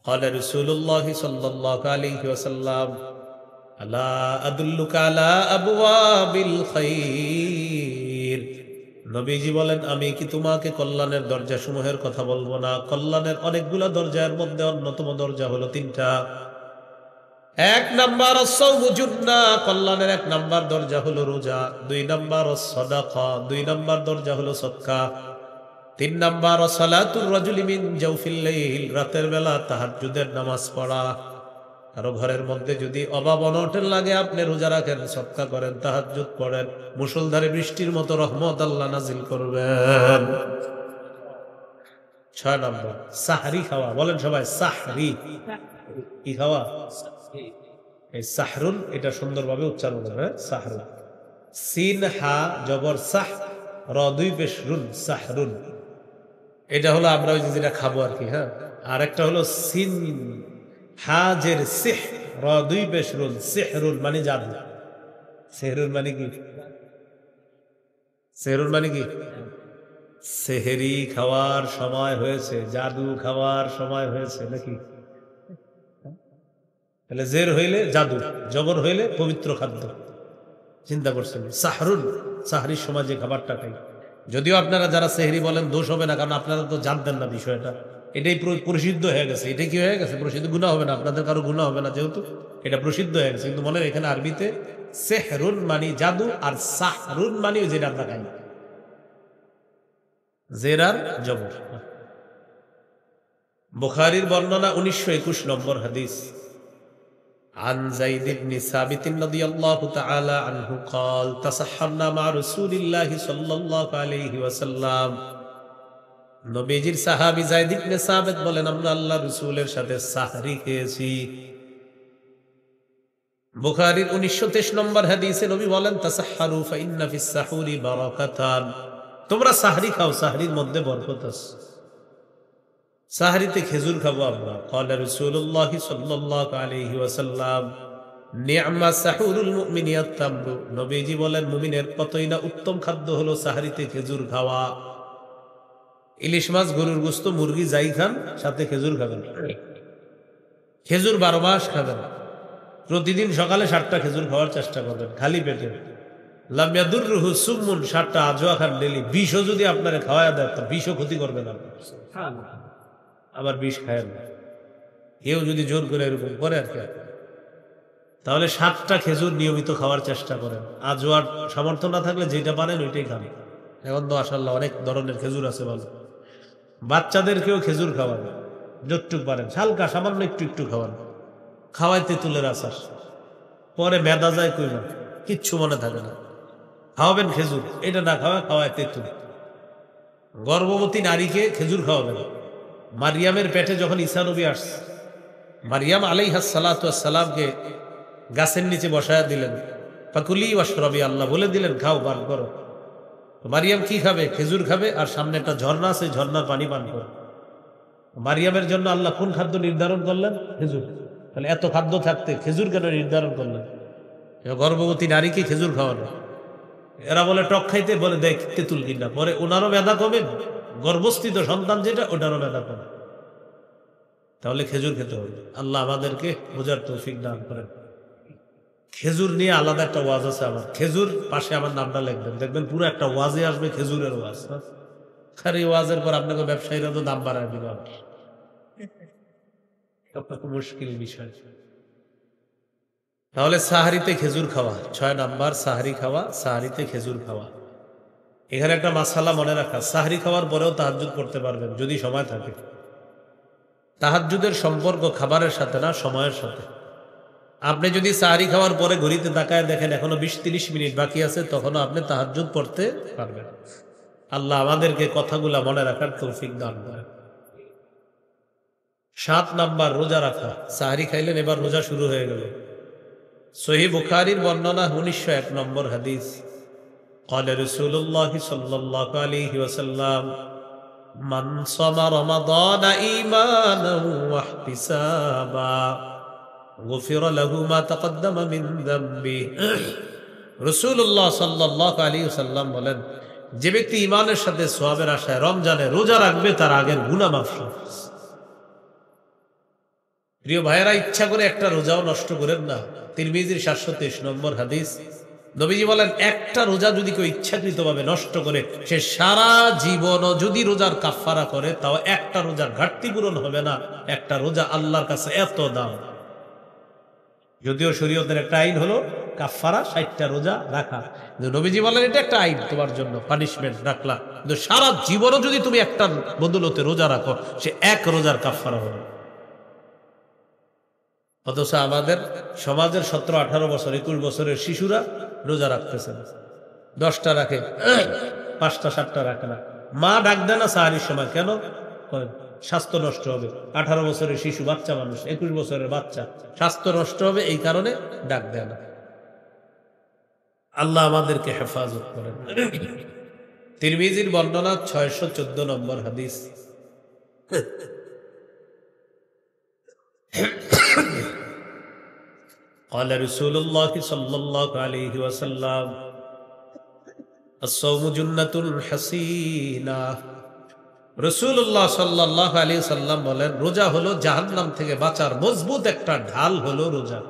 قال رسول الله صلى الله عليه وسلم ألا أدلك على أبواب الخير নবীজি বলেন, আমি কি তোমাকে কল্যাণের দরজা সমূহের কথা বলবো না? কল্যাণের অনেকগুলো দরজার মধ্যে অন্যতম দরজা হলো তিনটা। এক নাম্বার আস-সাওমু জুন্নাহ, কল্যাণের এক নাম্বার দরজা হলো রোজা। দুই নাম্বার আস-সাদাকা, দুই নাম্বার দরজা হলো সদকা। তিন নাম্বার সালাতুর রাজুলি মিন জাওফিল লাইল, রাতের বেলা তাহাজ্জুদের নামাজ পড়া। কারো ঘরের মধ্যে যদি অভাব অনটন লাগে, আপনি রোজা রাখেন, সদকা করেন, তাহাজ্জুদ পড়েন, মুষলধারে বৃষ্টির মতো রহমত আল্লাহ নাজিল করবেন। 6 নম্বর সাহরি খাওয়া। বলেন সবাই সাহরি। কি খাওয়া? এই সাহরুন, এটা সুন্দরভাবে উচ্চারণ হবে, সাহরুন। সিন হা জবর সাহ, র দুই পেশ রুন, সাহরুন। এটা হলো আমরা ওই যেটা খাবো আর কি। হ্যাঁ, আর একটা হলো সিন হাজের সিহ, র দুই পেশ রুন, সিহরুন মানে জাদু। সেহরুন মানে কি? সেহরুন মানে কি? সেহেরি খাওয়ার সময় হয়েছে, জাদু খাওয়ার সময় হয়েছে নাকি? তাহলে জের হইলে জাদু, জবর হইলে পবিত্র খাদ্য। চিন্তা করছেন? সাহরুন, সাহরির সময় যে খাবারটা খাই। যদিও আপনারা যারা সেহরি বলেন দোষ হবে না, কারণ আপনারা তো জানতেন না বিষয়টা। এটাই প্রসিদ্ধ হয়ে গেছে। এটা কি হয়ে গেছে? প্রসিদ্ধ। গুনাহ হবে না, আপনাদের কারো গুনাহ হবে না, যেহেতু এটা প্রসিদ্ধ হয়ে গেছে। কিন্তু মনে এখানে আরবিতে সেহরুন মানি জাদু, আর সাহরুন মানি যেটা আমরা খাই, জের আর জবর। বুখারীর বর্ণনা 1921 নম্বর হাদিস। عن زيد بن ثابت رضي الله تعالى عنه قال تسحرنا مع رسول الله صلى الله عليه وسلم। নবীজির সাহাবী যায়েদ ইবনে সাবিত বলেন, আমরা আল্লাহর রাসূলের সাথে সাহরি খেয়েছি। বুখারীর 1923 নম্বর হাদিসে নবী বলেন, তাসাহহারু ফাইন্না ফিস সাহুরি বারাকাতান। তোমরা সাহরি খাও, সাহরির মধ্যে বরকত আছে। সাহরিতে খেজুর খাবো আমরা। ক্বালা রাসূলুল্লাহ সাল্লাল্লাহু আলাইহি ওয়াসাল্লাম নি'মা সাহুরুল মুমিনি আত-তামরু। নবীজি বলেন, মুমিনের কতই না উত্তম খাদ্য হলো সাহরিতে খেজুর খাওয়া। ইলিশ মাছ, গরুর গোশত, মুরগি যাই খান, সাথে খেজুর খাবেন। খেজুর 12 মাস খাবেন। প্রতিদিন সকালে 7টা খেজুর খাওয়ার চেষ্টা করবেন, খালি পেটে। লাম ইয়াদুররুহু সুমুন, 7টা আজওয়া খান ডেইলি। বিষও যদি আপনারে খাওয়ায় দেয়, তো বিষও ক্ষতি করবে না। সুবহানাল্লাহ। আবার বিষ খায়েন না। কেউ যদি জোর করে এরকম করে আর কি, তাহলে 7টা খেজুর নিয়মিত খাওয়ার চেষ্টা করেন। আজওয়ার সামর্থ্য না থাকলে যেটা পারেন ওইটাই খান। এখন তো মাশাআল্লাহ অনেক ধরনের খেজুর আছে ভালো। বাচ্চাদেরকেও খেজুর খাওয়ান, যতটুক পারেন, হালকা সামান্য একটু একটু খাওয়ান। খাওয়াই তেঁতুলের আচার, পরে মেদা যায় কইবা, কিচ্ছু মনে থাকে না। খাওয়াবেন খেজুর, এটা না খাওয়ায় তেঁতুল। গর্ভবতী নারীকে খেজুর খাওয়াবেন। মারিয়ামের পেটে যখন ঈসা নবী আসছে, মারিয়াম আলাইহাস সালাতু ওয়াস সালামকে গাছের নিচে বসায়া দিলেন। ফাকুলি ওয়াশরাবি, আল্লাহ বলে দিলেন খাও, পান করো। মারিয়াম কি খাবে? খেজুর খাবে, আর সামনে একটা ঝর্ণা আছে, ঝর্ণার পানি পান করো। মারিয়ামের জন্য আল্লাহ কোন খাদ্য নির্ধারণ করলেন? খেজুর। তাহলে এত খাদ্য থাকতে খেজুর কেন নির্ধারণ করলেন? গর্ভবতী নারীকে খেজুর খাওয়ানো। এরা বলে টক খাইতে, বলে দেখ তেঁতুল কিনা। পরে ওনারও মেধা কমে, গর্ভস্থিত সন্তান যেটা, ওটারও মেধা কমে। তাহলে খেজুর খেতে হবে। আল্লাহ আমাদেরকে বোঝার তৌফিক দান করেন। খেজুর নিয়ে আলাদা একটা ওয়াজ আছে আমার। খেজুর পাশে আমার নামটা লিখবেন, দেখবেন পুরো একটা ওয়াজে আসবে খেজুরের ওয়াজ। আর এই ওয়াজের পর আপনাকে ব্যবসায়ীরা তো দাম বাড়ায় দিবে, মুশকিল বিষয়। তাহলে সাহারিতে খেজুর খাওয়া 6 নাম্বার, সাহারি খাওয়া, সাহারিতে খেজুর খাওয়া। এখানে একটা মাসালা মনে রাখা, সাহারি খাওয়ার পরেও তাহাজ্জুদ পড়তে পারবেন যদি সময় থাকে। তাহাজ্জুদের সম্পর্ক খাবারের সাথে না, সময়ের সাথে। আপনি যদি সাহারি খাওয়ার পরে ঘড়িতে তাকায় দেখেন এখনো 20-30 মিনিট বাকি আছে, তখনও আপনি তাহাজ্জুদ পড়তে পারবেন। আল্লাহ আমাদেরকে কথাগুলা মনে রাখার তৌফিক দান করেন। 7 নাম্বার রোজা রাখা। সাহারি খাইলেন, এবার রোজা শুরু হয়ে গেল। সহিহ বুখারীর বর্ণনা 1901 নম্বর হাদিস। قال رسول الله صلى الله عليه وسلم من صام رمضان إيمانا واحتسابا غفر له ما تقدم من ذنبه। রাসূলুল্লাহ সাল্লাল্লাহু আলাইহি ওয়াসাল্লাম বলেন, যে ব্যক্তি ঈমানের সাথে সওয়াবের আশায় রমজানে রোজা রাখবে, তার আগের গুনাহ মাফ হবে। প্রিয় ভাইয়েরা, ইচ্ছা করে একটা রোজাও নষ্ট করেন না। তিরমিজির 723 নম্বর হাদিস, নবীজি বলেন একটা রোজা যদি কেউ ইচ্ছাকৃতভাবে নষ্ট করে, সে সারা জীবনও যদি রোজার কাফফারা করে তাও একটা রোজার ঘাটতি পূরণ হবে না। একটা রোজা আল্লাহর কাছে এত দাম। যদিও শরীয়তের একটা আইন হলো কাফফারা 60টা রোজা রাখা, কিন্তু নবীজি বলেন এটা একটা আইন তোমার জন্য, পানিশমেন্ট রাখলা, কিন্তু সারা জীবনও যদি তুমি একটা বদলতে রোজা রাখো, সে এক রোজার কাফফারা হবে। অথচ আমাদের সমাজের 17-18 বছর 21 বছরের শিশুরা রোজা রাখতেছে না, 10টা রাখে, 5টা 7টা রাখে না। মা ডাক দেয় না সাহারির সময়, কেন? স্বাস্থ্য নষ্ট হবে। 18 বছরের শিশু, বাচ্চা মানুষ, 21 বছরের বাচ্চা, স্বাস্থ্য নষ্ট হবে, এই কারণে ডাক দেয় না। আল্লাহ আমাদেরকে হেফাজত করেন। তিরমিজির বর্ণনা 614 নম্বর হাদিস, قال رسول الله صلى الله عليه وسلم الصوم جنة حسينة। রাসূলুল্লাহ সাল্লাল্লাহু আলাইহি সাল্লাম বলেন, রোজা হলো জাহান্নাম থেকে বাঁচার মজবুত একটা ঢাল হলো রোজা।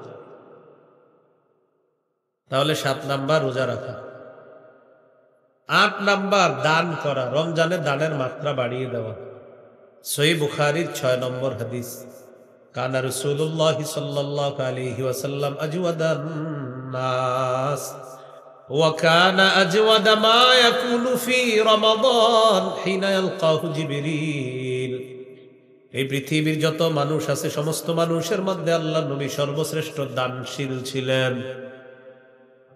তাহলে 7 নাম্বার রোজা রাখা। 8 নাম্বার দান করা, রমজানে দানের মাত্রা বাড়িয়ে দেওয়া। সহিহ বুখারীর 6 নম্বর হাদিস, কানা রাসূলুল্লাহ সাল্লাল্লাহু আলাইহি ওয়াসাল্লাম আজওয়াদান নাস ওয়া কানা আজওয়াদা মা ইয়াকুনু ফি রমাদান হিনা ইয়ালকাহু জিবরিল। এই পৃথিবীর যত মানুষ আছে, সমস্ত মানুষের মধ্যে আল্লাহর নবী সর্বশ্রেষ্ঠ দানশীল ছিলেন।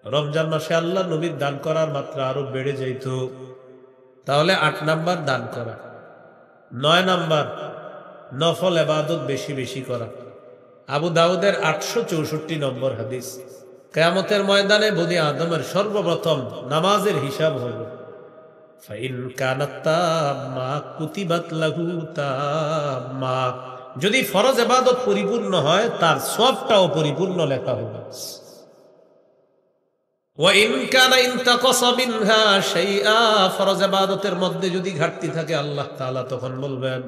রমজান মাসে আল্লাহর নবীর দান করার মাত্রা আরো বেড়ে যাইত। তাহলে 8 নাম্বার দান করা। 9 নাম্বার নফল ইবাদত বেশি বেশি করা। আবু দাউদের 864 নম্বর হাদিস, কিয়ামতের ময়দানে বনি আদমের সর্বপ্রথম নামাজের হিসাব হবে। ফাইন কানাত তাম্মা কুতিবাত লাহু তাম্মা, যদি ফরজ ইবাদত পরিপূর্ণ হয় তার সওয়াবটাও পরিপূর্ণ লেখা হবে। ওয়া ইন কানা ইনতাকাসা মিনহা শাইআ, ফরজ ইবাদতের মধ্যে যদি ঘাটতি থাকে আল্লাহ তাআলা তখন বলবেন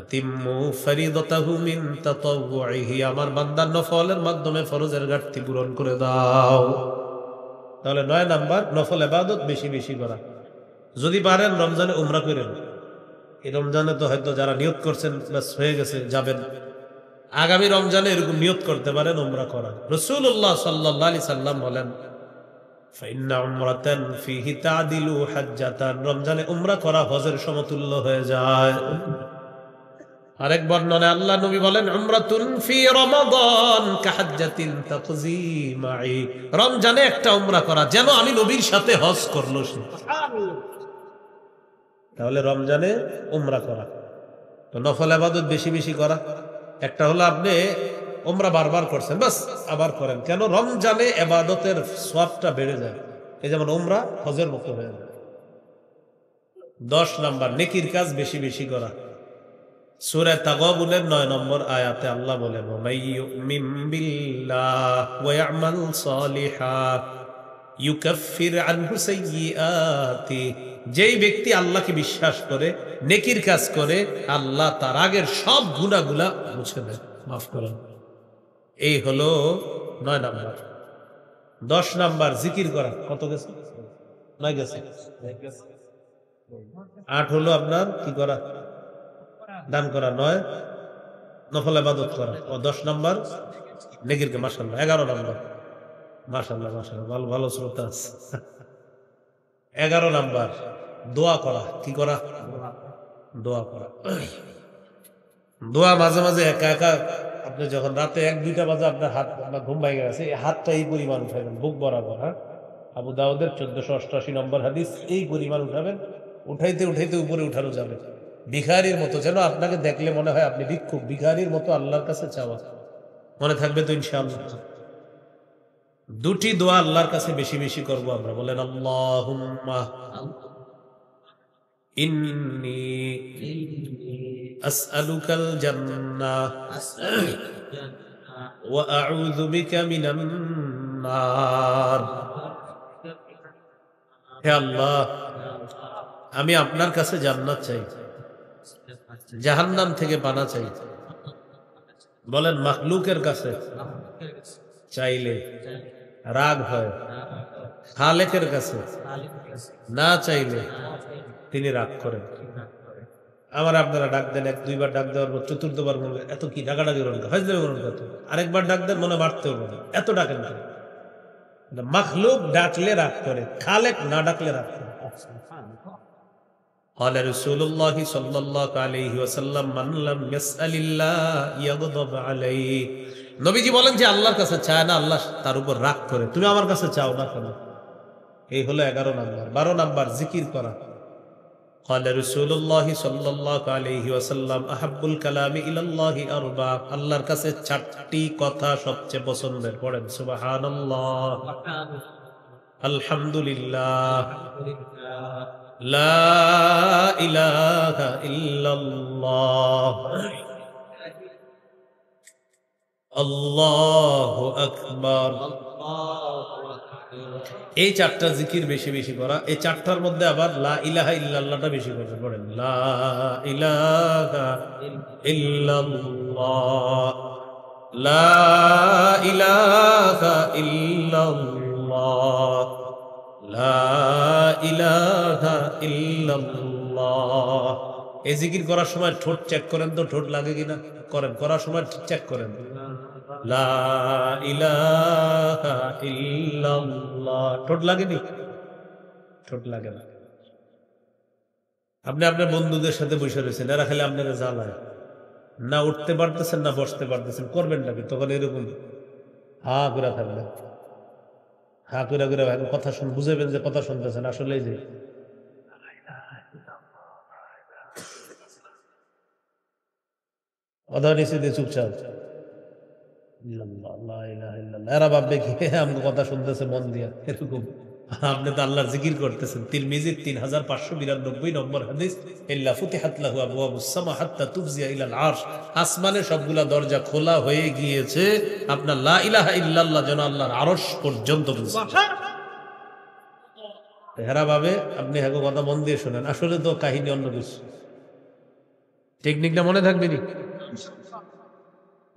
আতিম্মু ফরিদাতাহু মিন তাতাওউহি, আমার বান্দার নফলের মাধ্যমে ফরজের ঘাটতি পূরণ করে দাও। তাহলে 9 নাম্বার নফল ইবাদত বেশি বেশি করা। যদি পারেন রমজানে উমরা করেন। এই রমজানে তো হয়তো যারা নিয়ত করছেন বাস হয়ে গেছে, যাবেন। আগামী রমজানে এরকম নিয়ত করতে পারেন উমরা করা। রাসূলুল্লাহ সাল্লাল্লাহু আলাইহি সাল্লাম বলেন ফাইন্না উমরাতান ফিহি তাদিলু হাজ্জাতান, রমজানে উমরা করা হজের সমতুল্য হয়ে যায়। আরেক বর্ণনায় আল্লাহ নবী বলেন উমরাতুন ফি রমাদান কাহাজ্জাতিন তাকজি মাই, রমজানে একটা উমরা করা যেন আমি নবীর সাথে হজ করলো সে। তাহলে রমজানে উমরা করা, তো নফল ইবাদত বেশি বেশি করা। একটা হলো আপনি উমরা বারবার করছেন, বাস আবার করেন, কেন? রমজানে ইবাদতের সওয়াবটা বেড়ে যায়, এই যেমন উমরা হজের মতো হয়ে যায়। 10 নাম্বার নেকির কাজ বেশি বেশি করা। সূরা তাগাবুনের 9 নম্বর আয়াতে আল্লাহ বলেন মাইয়ুমিন বিল্লাহ ওয়া ইয়ামাল সালিহান ইউকাফির আনহু সাইয়্যাতি, যেই ব্যক্তি আল্লাহকে বিশ্বাস করে নেকির কাজ করে, আল্লাহ তার আগের সব গুনাহগুলা মুছে দেন, মাফ করেন। এই হলো 9 নাম্বার। 10 নাম্বার জিকির করা। কত গেছে? 9 গেছে। 8 হলো আপনার কি করা? দান করা। 9 নফল ইবাদত করা। ও 10 নাম্বার নেকির কাজ। মাশাআল্লাহ। 11 নাম্বার। মাশাআল্লাহ মাশাআল্লাহ, ভালো ভালো শ্রোতা আছে। 11 নাম্বার দোয়া করা। কি করা? দোয়া করা। দোয়া মাঝে মাঝে একা একা আপনি যখন রাতে 1-2টা বাজে আপনার হাত, আপনার ঘুম ভেঙে গেছে, এই হাতটা এই পরিমাণ উঠাবেন বুক বরাবর। হ্যাঁ, আবু দাউদের 1488 নম্বর হাদিস, এই পরিমাণ উঠাবেন। উঠাইতে উঠাইতে উপরে উঠানো যাবে ভিখারির মতো, যেন আপনাকে দেখলে মনে হয় আপনি ভিক্ষুক, ভিখারির মতো আল্লাহর কাছে চাওয়া। মনে থাকবে তো ইনশাআল্লাহ? 2টি দোয়া আল্লাহর কাছে বেশি বেশি করব আমরা। বলেন আল্লাহুম্মা ইন্নী আসআলুকাল জান্নাহ ওয়া আউযু বিকা মিনান নার। হে আল্লাহ, আমি আপনার কাছে জান্নাত চাই, জাহান্নাম থেকে পানা চাই। বলেন মাখলুকের কাছে চাইলে রাগ হয়, খালেকের কাছে না চাইলে তিনি রাগ করেন। আমার আপনারা ডাক দেন, এক দুইবার ডাক দেওয়ার পর চতুর্থবার বলবে এত কি ডাকাডাকি করেন, হাজলামি করেন কত, আরেকবার ডাক দেন মনে মারতে হবে না, এত ডাকেন কেন? মাখলুক ডাকলে রাগ করে, খালেক না ডাকলে রাগ করে। قال رسول الله صلى الله عليه وسلم من لم يسأل الله يغضب عليه। নবীজি বলেন যে আল্লাহর কাছে চায় না, আল্লাহ তার উপর রাগ করে। তুমি আমার কাছে চাও না কেন? এই হলো 11 নাম্বার। 12 নাম্বার জিকির করা। قال رسول الله صلى الله عليه وسلم احب الكلام الى الله اربع। আল্লাহর কাছে 4টি কথা সবচেয়ে পছন্দের। পড়েন সুবহানাল্লাহ, আলহামদুলিল্লাহ, লা ইলাহা ইল্লাল্লাহ, আল্লাহু আকবার। এই 4টা জিকির বেশি বেশি করা। এই 4টার মধ্যে আবার লা ইলাহা ইল্লাল্লাহটা বেশি করে পড়েন। লা ইলাহা ইল্লাল্লাহ, লা ইলাহা ইল্লাল্লাহ, লা ইলাহা ইল্লাল্লাহ। এই জিকির করার সময় ঠোঁট চেক করেন তো, ঠোঁট লাগে কিনা করেন, করার সময় চেক করেন। লা ইলাহা ইল্লাল্লাহ, ঠোঁট লাগেনি? ঠোঁট লাগে না। আপনি আপনার বন্ধুদের সাথে বসে রয়েছেন, এরা খালি আপনারা জ্বালায়, না উঠতে পারতেছেন না বসতে পারতেছেন, করবেন নাকি? তখন এরকম হা করে থাকবেন, হা করে করে কথা শুন, বুঝাবেন যে কথা শুনতেছেন, আসলে যে অধানিসিতে চুপচাপ। এরা ভাববে কি আমাকে কথা শুনতেছে মন দিয়া, এরকম। আপনি তো আল্লাহর জিকির করতেছেন। তিরমিজির 3592 নম্বর হাদিস, ইল্লা ফুতিহাত লাহু আবওয়াবুস সামা হাত্তা তুফজিয়া ইলাল আরশ। আসমানের সবগুলা দরজা খোলা হয়ে গিয়েছে আপনার লা ইলাহা ইল্লাল্লাহ যেন আল্লাহর আরশ পর্যন্ত পৌঁছে। হেরা ভাবে আপনি হ্যাঁ কথা মন দিয়ে শোনেন, আসলে তো কাহিনী অন্য কিছু। টেকনিকটা মনে থাকবে নি?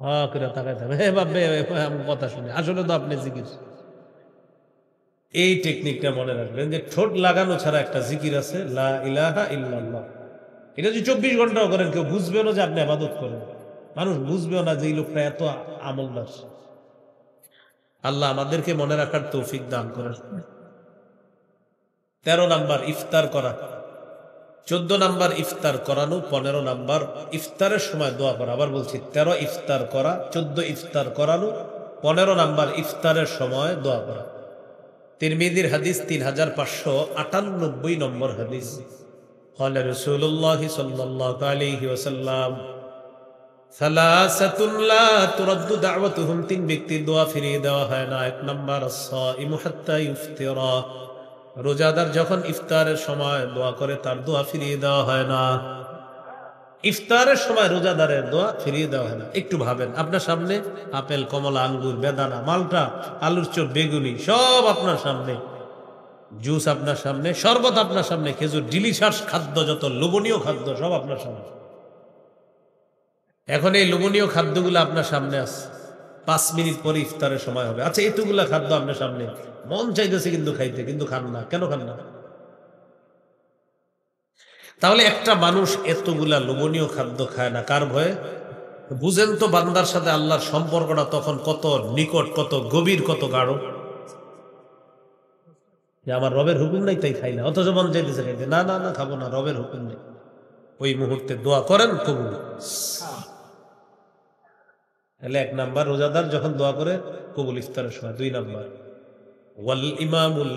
হ্যাঁ করে তাকাই থাকবে, হে ভাববে কথা শুনে, আসলে তো আপনি জিকির। এই টেকনিকটা মনে রাখবেন যে ঠোঁট লাগানো ছাড়া একটা জিকির আছে, লা ইলাহা ইল্লাল্লাহ। এটা যদি 24 ঘন্টাও করেন কেউ বুঝবেও না যে আপনি ইবাদত করেন, মানুষ বুঝবেও না যে এই লোকটা এত আমলদার। আল্লাহ আমাদেরকে মনে রাখার তৌফিক দান করেন। 13 নাম্বার ইফতার করা, 14 নাম্বার ইফতার করানো, 15 নাম্বার ইফতারের সময় দোয়া করা। আবার বলছি 13 ইফতার করা, 14 ইফতার করানো, 15 নাম্বার ইফতারের সময় দোয়া করা। তিরমিজির হাদিস 3598 নম্বর হাদিস। قال رسول الله صلى الله عليه وسلم ثلاثة لا ترد دعوتهم। 3 ব্যক্তির দোয়া ফিরিয়ে দেওয়া হয় না। 1 নাম্বার الصائم حتى يفطر। রোজাদার যখন ইফতারের সময় দোয়া করে তার দোয়া ফিরিয়ে দেওয়া হয় না। ইফতারের সময় রোজাদারের দোয়া ফিরিয়ে দেওয়া হয় না। একটু ভাবেন, আপনার সামনে আপেল, কমলা, আঙ্গুর, বেদানা, মালটা, আলুর চপ, বেগুনি সব আপনার সামনে, জুস আপনার সামনে, শরবত আপনার সামনে, খেজুর, ডিলিশাস খাদ্য, যত লোভনীয় খাদ্য সব আপনার সামনে। এখন এই লোভনীয় খাদ্যগুলো আপনার সামনে আছে, 5 মিনিট পরে ইফতারের সময় হবে। আচ্ছা, এতগুলা খাদ্য আপনার সামনে, মন চাইতেছে কিন্তু খাইতে, কিন্তু খান না। কেন খান না? তাহলে একটা মানুষ এতগুলা লোভনীয় খাদ্য খায় না কার ভয়ে? বুঝেন তো বান্দার সাথে আল্লাহর সম্পর্কটা তখন কত নিকট, কত গভীর, কত গাঢ়। যে আমার রবের হুকুম নাই তাই খাই না, অথচ মন চাইতেছে খাইতে, না না না খাবো না, রবের হুকুম নেই। ওই মুহূর্তে দোয়া করেন কবুল। তাহলে 1 নাম্বার রোজাদার যখন দোয়া করে কবুল ইফতারের সময়। 2 নাম্বার ওয়াল ইমামুল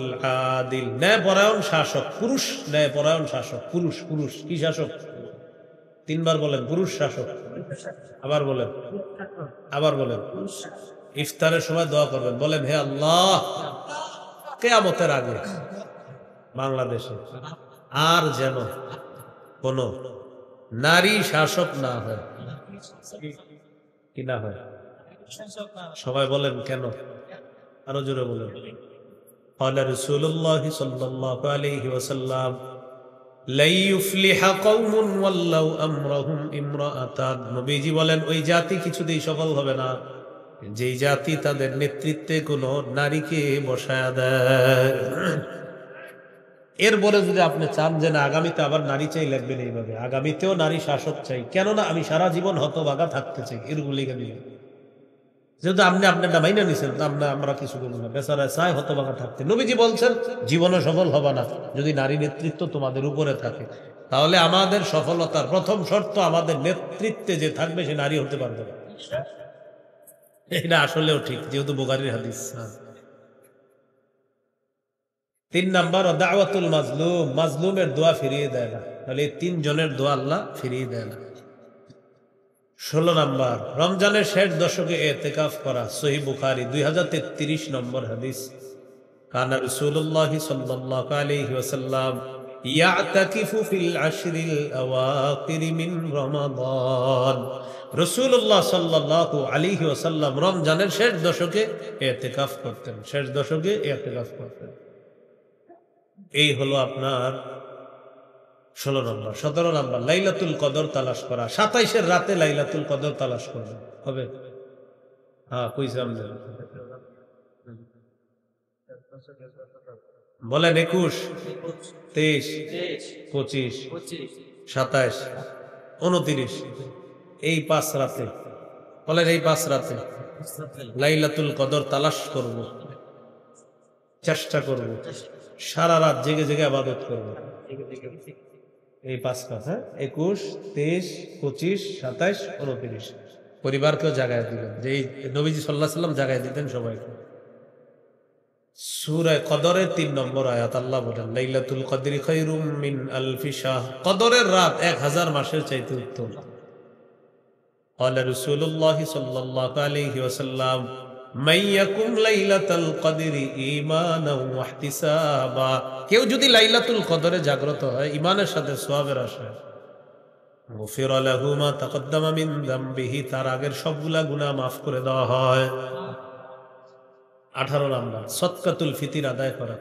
আদিল, ন্যায়পরায়ণ শাসক, পুরুষ ন্যায়পরায়ণ শাসক। পুরুষ, পুরুষ কি শাসক? 3 বার বলেন, পুরুষ শাসক। আবার বলেন, আবার বলেন। ইফতারের সময় দোয়া করবেন, বলেন হে আল্লাহ, কিয়ামতের আগে বাংলাদেশে আর যেন কোন নারী শাসক না হয়। কি না হয়? সবাই বলেন কেন? আরো জোরে বলেন। قال رسول الله صلى الله عليه وسلم লা ইউফলিহা কওমুন ওয়াল্লাউ আমরাহুম ইমরাআতান, নবীজি বলেন ওই জাতি কিছুতেই সফল হবে না যেই জাতি তাদের নেতৃত্বে কোনো নারীকে বসায়া দেয়। এরপরে যদি আপনি চান যে না আগামীতে আবার নারী চাই, লাগবে না এইভাবে, আগামীতেও নারী শাসক চাই, কেননা আমি সারা জীবন হতভাগা থাকতে চাই, এরকম লিখে দিলেন। যেহেতু আপনি আপনারটা মাইনা নিছেন, তো আমরা কিছু করবো না, বেচারা চায় হতভাগা থাকতে। নবীজি বলছেন জীবনে সফল হবে না যদি নারী নেতৃত্ব তোমাদের উপরে থাকে। তাহলে আমাদের সফলতার প্রথম শর্ত, আমাদের নেতৃত্বে যে থাকবে সে নারী হতে পারবে না। এটা আসলেও ঠিক, যেহেতু বুখারীর হাদিস। 3 নাম্বার, দাওয়াতুল মাজলুম, মাজলুমের দোয়া ফিরিয়ে দেয় না। তাহলে এই 3 জনের দোয়া আল্লাহ ফিরিয়ে দেয় না। 16 নাম্বার, রমজানের শেষ দশকে ইতিকাফ করা। সহিহ বুখারী 2033 নম্বর হাদিস। কানা রাসূলুল্লাহ সাল্লাল্লাহু আলাইহি ওয়াসাল্লাম ইয়াতাকিফু ফিল আশরিল আওয়াখির মিন রমাদান। রাসূলুল্লাহ সাল্লাল্লাহু আলাইহি ওয়াসাল্লাম রমজানের শেষ দশকে ইতিকাফ করতেন, শেষ দশকে ইতিকাফ করতেন। এই হলো আপনার 16 নম্বর। 17 নম্বর, লাইলাতুল কদর তালাশ করা। 27-এর রাতে লাইলাতুল কদর তালাশ করবেন, হবে? হ্যাঁ, কইসাম বলেন। 21, 23, 25, 27, 29, এই 5 রাতে। বলেন এই 5 রাতে লাইলাতুল কদর তালাশ করব, চেষ্টা করব, সারা রাত জেগে জেগে ইবাদত করব। এই 5 রাত, হ্যাঁ, 21, 23, 25, 27, 29। পরিবারকেও জাগায় দিবেন, যে নবীজি সাল্লাল্লাহু আলাইহি সাল্লাম জাগায় দিতেন সবাইকে। সূরা কদরের 3 নম্বর আয়াত আল্লাহ বলেন, লাইলাতুল কদরি খায়রুম মিন আলফি শাহর, কদরের রাত 1000 মাসের চাইতে উত্তম। قال رسول الله صلى الله عليه وسلم من يقم ليلة القدر ঈমানাও ওয়াহতিসাবা, কেউ যদি লাইলাতুল কদরে জাগ্রত হয় ঈমানের সাথে সওয়াবের আশায়, গুফিরা লাহু মা তাকদ্দামা মিন যামবিহি, তার আগের সবগুলা গুনাহ মাফ করে দেওয়া হয়। 18 নাম্বার, সদকাতুল ফিতর আদায় করা।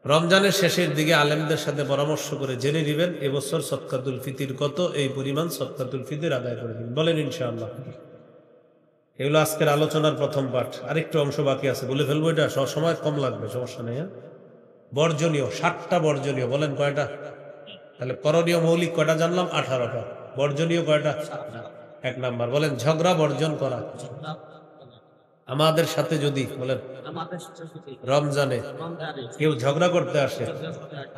রমজানের শেষের দিকে আলেমদের সাথে পরামর্শ করে জেনে নেবেন এবছর সদকাতুল ফিতর কত, এই পরিমাণ সদকাতুল ফিতর আদায় করে দিন, বলেন ইনশাআল্লাহ। এগুলো আজকের আলোচনার প্রথম পাঠ, আরেকটু অংশ বাকি আছে, বলে ফেলবো, এটা সময় কম লাগবে, সমস্যা নেই। বর্জনীয় 60টা বর্জনীয়, বলেন কয়টা? তাহলে করণীয় মৌলিক কয়টা জানলাম? 18টা। বর্জনীয় কয়টা? 1 নাম্বার, বলেন ঝগড়া বর্জন করা। আমাদের সাথে যদি বলেন রমজানে কেউ ঝগড়া করতে আসে,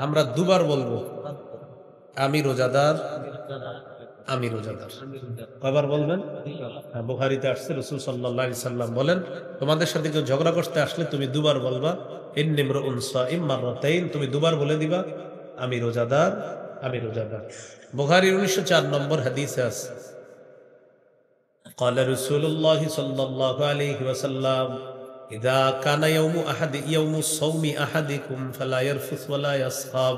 আমরা দুবার বলবো আমি রোজাদার, আমি রোজাদার। কয়বার বলবেন? বুখারীতে আসছে, রাসূল সাল্লাল্লাহু আলাইহি সাল্লাম বলেন, তোমাদের সাথে কেউ ঝগড়া করতে আসলে তুমি দুবার বলবা ইন্নী ইমরুউন সাইম মাররাতাইন, তুমি দুবার বলে দিবা আমি রোজাদার, আমি রোজাদার। বুখারীর 1904 নম্বর হাদিসে আছে, قال رسول الله صلى الله عليه وسلم إذا كان يوم الصوم أحدكم فلا يرفث ولا يصخب,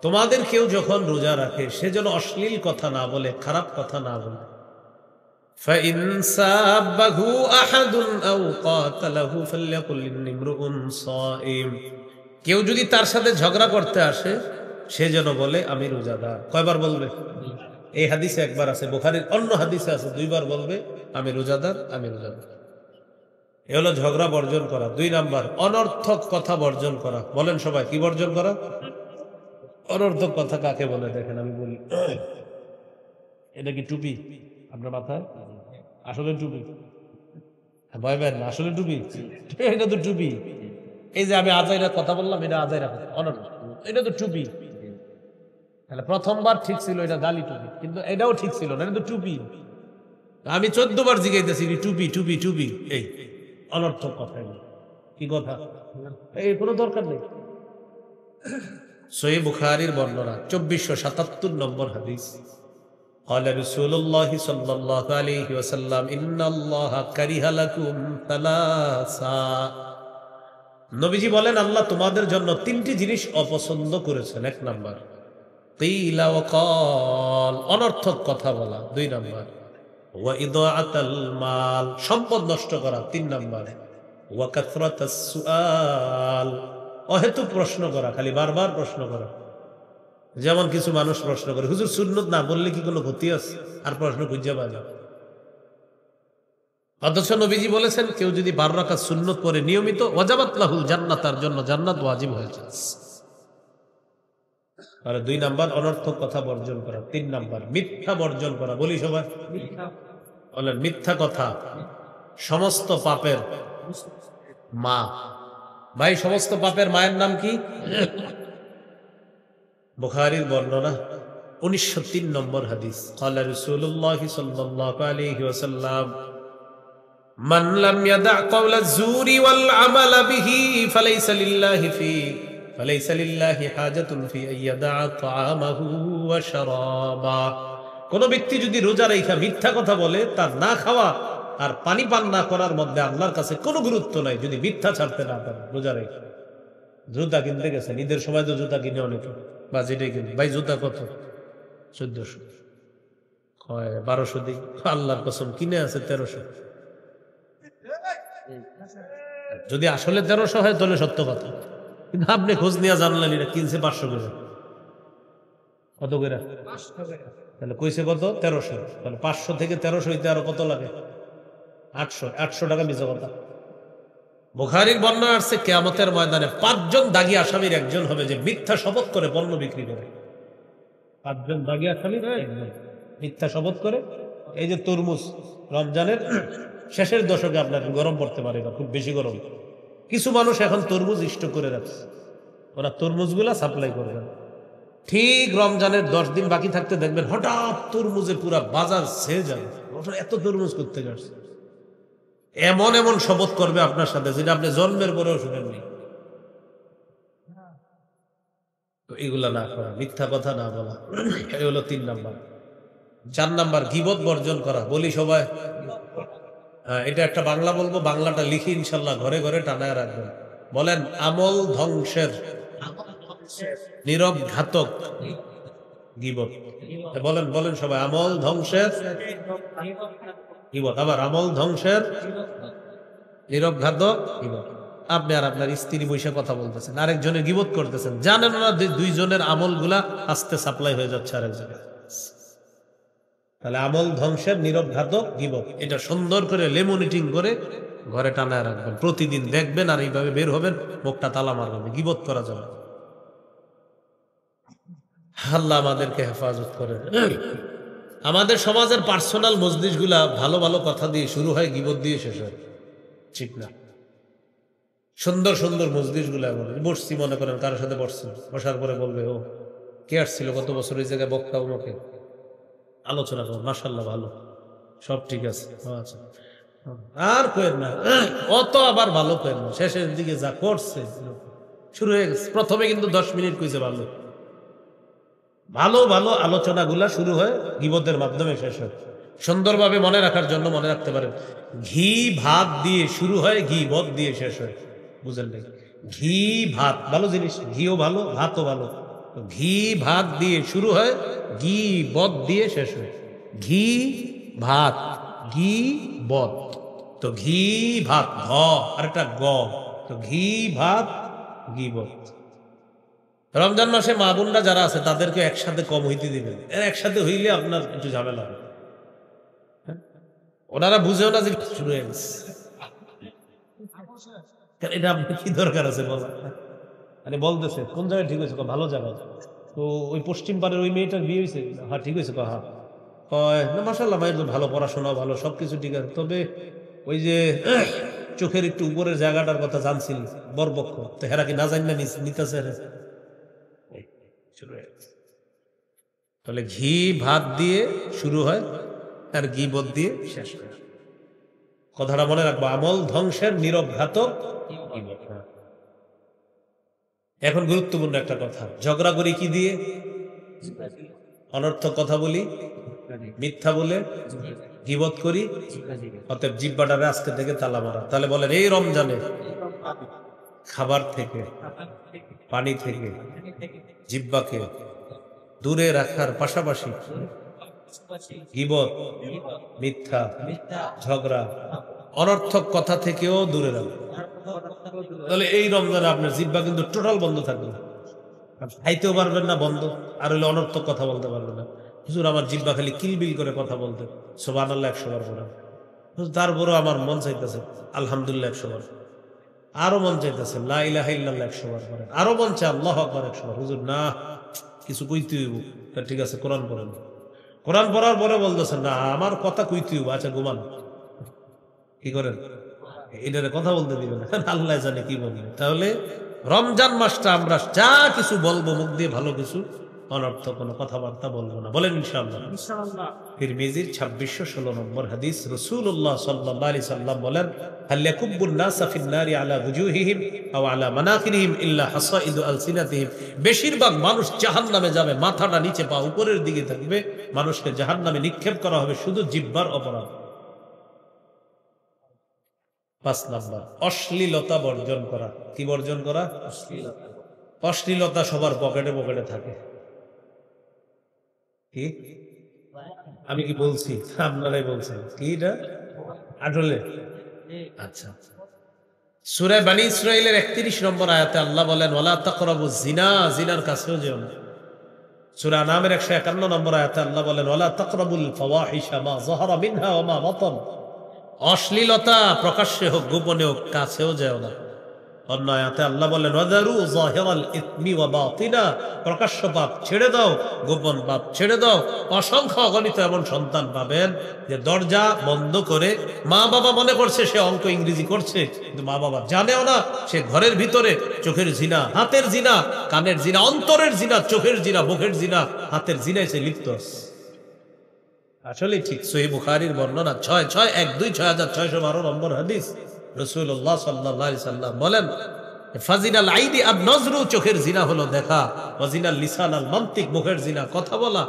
তোমাদের কেউ যখন রোজা রাখে সে যেন অশ্লীল কথা না বলে, খারাপ কথা না বলে। فإن سابه أحد أو قاتله فليقل إني امرؤ صائم, কেউ যদি তার সাথে ঝগড়া করতে আসে সে যেন বলে আমি রোজাদার। কয়বার বলবে? এই হাদিসে একবার আছে, বুখারীর অন্য হাদিসে আছে 2 বার বলবে আমি রোজাদার, আমি রোজাদার। এ হলো ঝগড়া বর্জন করা। 2 নাম্বার, অনর্থক কথা বর্জন করা। বলেন সবাই, কি বর্জন করা? অনর্থক কথা কাকে বলে? দেখেন আমি বলি, এটা কি টুপি আপনার মাথায়? আসলে টুপি? ভয় পাবেন না, আসলে টুপি, এটা তো টুপি। এই যে আমি আজাইরা কথা বললাম, এটা আজাইরা অনর্থক, এটা তো টুপি। তাহলে প্রথমবার ঠিক ছিল, এটা গালি টুপি, কিন্তু এটাও ঠিক ছিল না, এটা তো টুপি। আমি 14 বার জিজ্ঞাসি টুপি টুপি টুপি, এই অনর্থক কথা। কি কথা? এই কোনো দরকার নেই। সহিহ বুখারীর বর্ণনা 2477 নম্বর হাদিস, قال رسول الله صلى الله عليه وسلم إن الله كره لكم ثلاثا, নবীজি বলেন আল্লাহ তোমাদের জন্য 3টি জিনিস অপছন্দ করেছেন। 1 নাম্বার কিলা ওয়া ক্বাল, অনর্থক কথা বলা। 2 নাম্বার ওয়া ইদাআতাল মাল, সম্পদ নষ্ট করা। 3 নাম্বার ওয়া কাসরাতাস সুআল, অহেতুক প্রশ্ন করা, খালি বারবার প্রশ্ন করা। যেমন কিছু মানুষ প্রশ্ন করে, হুজুর সুন্নত না বললে কি কোনো ক্ষতি আছে? আর প্রশ্ন খুঁজে পায় না। অথচ নবীজি বলেছেন কেউ যদি 12 রাকাত সুন্নত পড়ে নিয়মিত, ওয়াজাবাত লাহুল জান্নাত, তার জন্য জান্নাত ওয়াজিব হয়ে যায়। আর 2 নাম্বার অনর্থক কথা বর্জন করা। 3 নাম্বার মিথ্যা বর্জন করা। বলি সবাই বলেন, মিথ্যা কথা সমস্ত পাপের মা। ভাই, সমস্ত পাপের মায়ের নাম কি? বুখারীর বর্ণনা 1903 নম্বর হাদিস। ক্বালা রাসূলুল্লাহ সাল্লাল্লাহু আলাইহি ওয়াসাল্লাম, মান লাম ইয়াদা ক্বাওলা যুরি ওয়াল আমালা বিহি ফালাইসা লিল্লাহি হাজাতুন ফি আইয়াদা তাআমাহু ওয়া শারাবা। কোন ব্যক্তি যদি রোজা রাখা মিথ্যা কথা বলে, তার না খাওয়া আর পানি পান না করার মধ্যে আল্লাহর কাছে কোনো গুরুত্ব নাই, যদি মিথ্যা ছাড়তে না পারে। রোজা রেখে জুতা কিনতে গেছেন, ঈদের সময় তো জুতা কিনে অনেকে, বা যেটাই কিনে, ভাই জুতা কত? 1400, 1200 দিই, আল্লাহর কসম কিনে আছে 1300। যদি আসলে 1300 হয় তাহলে সত্য কথা, কিন্তু আপনি খোঁজ নিয়ে জানলেন এটা কিনছে 500 করে। কত করে? তাহলে কইছে কত? 1300। তাহলে 500 থেকে 1300 হইতে আরো কত লাগে? 800 টাকা। মিছা কথা। বুখারীর বর্ণনা আসছে, কিয়ামতের ময়দানে 5 জন দাগী আসামির একজন হবে যে মিথ্যা শপথ করে পণ্য বিক্রি করে। 5 জন দাগী আসামির একজন মিথ্যা শপথ করে। এই যে তরমুজ, রমজানের শেষের দশকে আপনার গরম পড়তে পারে না, খুব বেশি গরম। কিছু মানুষ এখন তরমুজ স্টক করে রাখছে, ওরা তরমুজগুলা সাপ্লাই করবে। ঠিক রমজানের 10 দিন বাকি থাকতে দেখবেন হঠাৎ তরমুজে পুরা বাজার ছেয়ে যাবে। এত তরমুজ করতে গেছে, এমন এমন শপথ করবে আপনার সাথে যেটা আপনি জন্মের পরেও শুনেননি। তো এগুলা না করা, মিথ্যা কথা না বলা, এই হলো 3 নাম্বার। 4 নাম্বার গীবত বর্জন করা। বলি সবাই, এটা একটা বাংলা বলবো, বাংলাটা লিখি ইনশাল্লাহ ঘরে ঘরে টানায় রাখবেন। বলেন, আমল ধ্বংসের নীরব ঘাতক গীবত। বলেন বলেন সবাই, আমল ধ্বংসের গীবত। আবার আমল ধ্বংসের নীরব ঘাতক গীবত। আপনি আর আপনার স্ত্রী বৈশা কথা বলতেছেন, আরেকজনের গীবত করতেছেন, জানেন না দুইজনের আমল গুলা আস্তে সাপ্লাই হয়ে যাচ্ছে আরেকজনের। তাহলে আমল ধ্বংসের নীরব ঘাতক গীবত, এটা সুন্দর করে লেমনিটিং করে ঘরে টানায় রাখবেন। প্রতিদিন দেখবেন আর এইভাবে বের হবেন, মুখটা তালা মারবেন, গীবত করা যাবে। আল্লাহ আমাদেরকে হেফাজত করে। আমাদের সমাজের পার্সোনাল মজলিস গুলা ভালো ভালো কথা দিয়ে শুরু হয়, গীবত দিয়ে শেষ হয়, ঠিক না? সুন্দর সুন্দর মজলিস গুলা বসছি, মনে করেন কারোর সাথে বসছি, বসার পরে বলবে, ও কে আসছিল গত বছর এই জায়গায় বক্তা, ওকে আলোচনা করো, মাশাআল্লাহ ভালো, সব ঠিক আছে, আচ্ছা, আর কয়েন না, অত আবার ভালো কয়েন না, শেষের দিকে যা করছে শুরু হয়ে গেছে। প্রথমে কিন্তু 10 মিনিট কইছে ভালো ভালো ভালো আলোচনাগুলা শুরু হয়, গীবতের মাধ্যমে শেষ হয়। সুন্দরভাবে মনে রাখার জন্য মনে রাখতে পারেন, ঘি ভাত দিয়ে শুরু হয়, গীবত দিয়ে শেষ হয়। বুঝলেন নাকি? ঘি ভাত ভালো জিনিস, ঘিও ভালো, ভাতও ভালো। ঘি ভাত দিয়ে শুরু হয়, গীবত দিয়ে শেষ হয়। ঘি ভাত, গীবত। তো ঘি ভাত, ঘ আর একটা গ, তো ঘি ভাত গীবত। রমজান মাসে মা বোনরা যারা আছে তাদেরকে একসাথে কম হইতে দিবেন, একসাথে হইলে আপনার একটু ঝামেলা হবে। ওনারা বুঝেও না যে শুরু হয়ে গেছে, এটা আপনার কি দরকার আছে বলা? মানে বলতেছে কোন জায়গায় ঠিক হয়েছে, ভালো জায়গা, তো ওই পশ্চিম পাড়ের ওই মেয়েটার বিয়ে হয়েছে, হ্যাঁ ঠিক হয়েছে, হ্যাঁ না মাশাআল্লাহ মায়ের ভালো, পড়াশোনা ভালো, সবকিছু ঠিক আছে, তবে ওই যে চোখের একটু উপরের জায়গাটার কথা জানছিল বরপক্ষ, তো হেরা কি না জানি না নিতেছে। তাহলে ঘি ভাত দিয়ে শুরু হয় আর গীবত দিয়ে শেষ হয়। কথাটা মনে রাখবো, আমল ধ্বংসের নীরব ঘাতক গীবত। এখন গুরুত্বপূর্ণ একটা কথা, ঝগড়া করি কি দিয়ে? অনর্থক কথা বলি, মিথ্যা বলে, গীবত করি, অতএব জিহ্বাটারে আজকে থেকে তালা মারা। তাহলে বলেন, এই রমজানে খাবার থেকে, পানি থেকে জিহ্বাকে দূরে রাখার পাশাপাশি গীবত, মিথ্যা, ঝগড়া, অনর্থক কথা থেকেও দূরে রাখবে। তাহলে এই রমজানে আপনার জিহ্বা কিন্তু টোটাল বন্ধ থাকবে। খাইতেও পারবেন না বন্ধ, আর হইলে অনর্থক কথা বলতে পারবেন না। হুজুর আমার জিহ্বা খালি কিলবিল করে কথা বলতে, সুবহানাল্লাহ 100 বার পড়েন। তারপরেও আমার মন চাইতেছে আলহামদুলিল্লাহ 100 বার, আরো মন চাইতেছে লা ইলাহা ইল্লাল্লাহ 100 বার পড়েন, আরো মন চায় আল্লাহু আকবার 100 বার। হুজুর না, কিছু কইতে হইব। ঠিক আছে, কোরআন পড়েন। কোরআন পড়ার পরে বলতেছেন না আমার কথা কইতে হইব, আচ্ছা ঘুমান। কি করেন? এটার কথা বলতে দিবেন না, আল্লাহ জানে কি বলবে। তাহলে রমজান মাসটা আমরা যা কিছু বলবো মুখ দিয়ে ভালো কিছু, অনর্থ কোনো কথাবার্তা বলবো না, বলেন ইনশাআল্লাহ। তিরমিজির 2616 নম্বর হাদিস, রাসূলুল্লাহ সাল্লাল্লাহু আলাইহি সাল্লাম বলেন, হাল ইয়াকুব্বুন নাসা ফিন নারি আলা ওয়ুজুহিহিম আও আলা মানাখিরিহিম ইল্লা হাসাইদু আলসিনাতিহিম। বেশিরভাগ মানুষ জাহান্নামে যাবে, মাথাটা নিচে পা উপরের দিকে থাকবে, মানুষকে জাহান্নামে নিক্ষেপ করা হবে শুধু জিহ্বার অপরাধ। 5 নাম্বার, অশ্লীলতা বর্জন করা। কি বর্জন করা? অশ্লীলতা সবার পকেটে পকেটে থাকে। কি আমি কি বলছি? আপনারাই বলছেন কি এটা আসলে? আচ্ছা, সূরা বনী ইসরাঈলের 31 নম্বর আয়াতে আল্লাহ বলেন, ওয়ালা তাকরাবুজ জিনা, জিনার কাছেও যেও না। সূরা আনামের 151 নম্বর আয়াতে আল্লাহ বলেন, ওয়ালা তাকরাবুল ফাওয়াহিশা মা যাহারা মিনহা ওয়া মা বাতান। অশ্লীলতা প্রকাশ্যে হোক গোপনে হোক কাছেও যেও না। অন্য আয়াতে আল্লাহ বলেন, ওয়াদারু যাহিরাল ইসমি ওয়া বাতিনা। প্রকাশ্য পাপ ছেড়ে দাও, গোপন পাপ ছেড়ে দাও। অসংখ্য অগণিত এমন সন্তান পাবেন যে দরজা বন্ধ করে মা বাবা মনে করছে সে অঙ্ক ইংরেজি করছে, কিন্তু মা বাবা জানেও না সে ঘরের ভিতরে চোখের জিনা, হাতের জিনা, কানের জিনা, অন্তরের জিনা, চোখের জিনা, মুখের জিনা, হাতের জিনায় সে লিপ্ত আছে। আসলে ঠিক সহিহ বুখারীর বর্ণনা 6612 নম্বর হাদিস, রাসূলুল্লাহ সাল্লাল্লাহু আলাইহি সাল্লাম বলেন, ফাজিনাল আইদি আন নজরু, চোখের জিনা হলো দেখা, ওয়াজিনাল লিসান আল মানতিক, মুখের জিনা কথা বলা,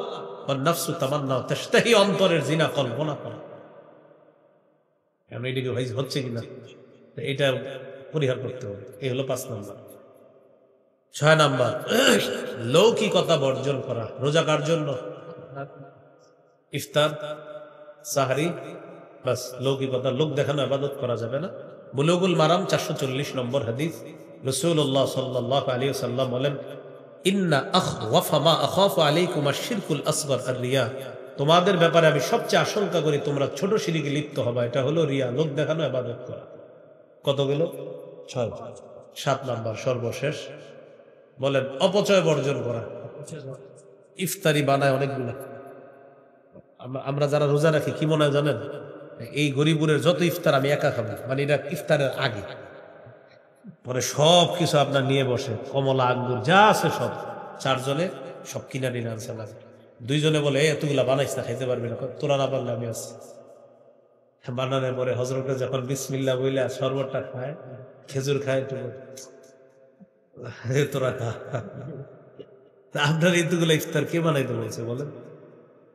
ওয়ান নাফসু তামান্না তাশতাহি, অন্তরের জিনা কল্পনা করা। আমি এদিকে ভাই হচ্ছে কিনা এটা পরিহার করতে হবে। এই হলো 5 নাম্বার। 6 নাম্বার, লৌকিকতা বর্জন করা। রোজা কার জন্য? ইফতার, সাহরি, বাস লৌকিকতা, লোক দেখানো ইবাদত করা যাবে না। বুলুগুল মারাম 440 নম্বর হাদিস, রাসূলুল্লাহ সাল্লাল্লাহু আলাইহি ওয়াসাল্লাম বলেন, ইন্না আখওয়াফা মা আখাফু আলাইকুম আশ-শিরকুল আসগর আর-রিয়া। তোমাদের ব্যাপারে আমি সবচেয়ে আশঙ্কা করি তোমরা ছোট শিরকে লিপ্ত হবে, এটা হলো রিয়া, লোক দেখানো ইবাদত করা। কতগুলো? 6। 7 নাম্বার সর্বশেষ বলেন, অপচয় বর্জন করা। ইফতারি বানায় অনেকগুলো। আমরা যারা রোজা রাখি কি মনে হয় জানেন? এই গরিবুরের যত ইফতার আমি একা খাবো, মানে এটা ইফতারের আগে, পরে সব কিছু আপনার নিয়ে বসে, কমলা আঙ্গুর যা আছে সব, 4 জনে সব কিনা নিয়ে আনছে লাগে। 2 জনে বলে এতগুলা বানাইস না, খাইতে পারবি না। তোরা না পারলে আমি আছি। বানানোর পরে হজরতে যখন বিসমিল্লাহ বইলা শরবতটা খায়, খেজুর খায়, তোরা খা। আপনার এতগুলো ইফতার কে বানাইতে বলছে বলেন?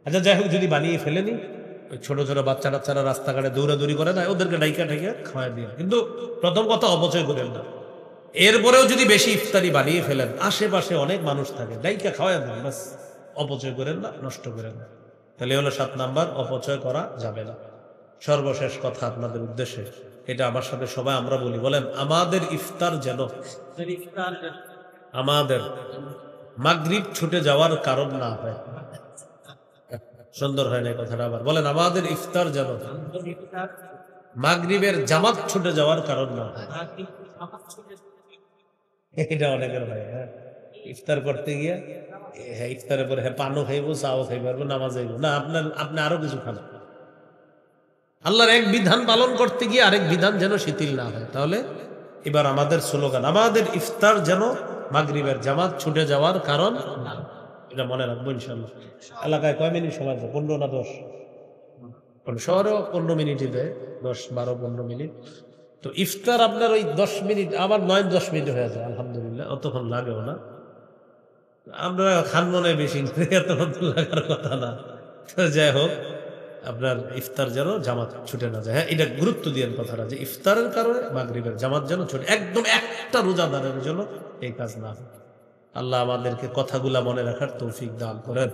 আচ্ছা যাই হোক, যদি বানিয়ে ফেলেনি, ওই ছোট ছোট বাচ্চা টাচ্চারা রাস্তাঘাটে দৌড়াদৌড়ি করে না, ওদেরকে ডাইকা ঠাইকা খাওয়াই দিয়ে, কিন্তু প্রথম কথা অপচয় করেন না। এরপরেও যদি বেশি ইফতারি বানিয়ে ফেলেন, আশেপাশে অনেক মানুষ থাকে, ডাইকা খাওয়াই দেন, বাস অপচয় করেন না, নষ্ট করেন না। তাহলে হলো 7 নাম্বার, অপচয় করা যাবে না। সর্বশেষ কথা আপনাদের উদ্দেশ্যে, এটা আমার সাথে সবাই আমরা বলি, বলেন আমাদের ইফতার যেন আমাদের মাগরিব ছুটে যাওয়ার কারণ না হয়। সুন্দর হয় না কথাটা? আবার বলেন, আমাদের ইফতার যেন মাগরিবের জামাত ছুটে যাওয়ার কারণ না হয়। এটা অনেকের হয়, হ্যাঁ, ইফতার করতে গিয়া হ্যাঁ ইফতারের পরে হ্যাঁ পানও খাইবো, চাও খাইবো, নামাজ যাইবো না, আপনি আরো কিছু খান। আল্লাহর এক বিধান পালন করতে গিয়ে আরেক বিধান যেন শিথিল না হয়। তাহলে এবার আমাদের স্লোগান, আমাদের ইফতার যেন মাগরিবের জামাত ছুটে যাওয়ার কারণ না। এটা মনে রাখবো ইনশাল্লাহ। এলাকায় কয় মিনিট সময়? 15 না 10? শহরেও 15 মিনিটই দেয়, 10, 12, 15 মিনিট। তো ইফতার আপনার ওই 10 মিনিট, আবার 9-10 মিনিট হয়ে যায়, আলহামদুলিল্লাহ, অতক্ষণ লাগেও না। আমরা খান মনে বেশি, এতক্ষণ লাগার কথা না। তো যাই হোক, আপনার ইফতার যেন জামাত ছুটে না যায়। হ্যাঁ, এটা গুরুত্ব দিয়ে কথাটা, যে ইফতারের কারণে মাগরিবের জামাত যেন ছুটে, একদম একটা রোজাদারের জন্য এই কাজ না। আল্লাহ আমাদেরকে কথাগুলা মনে রাখার তৌফিক দান করেন।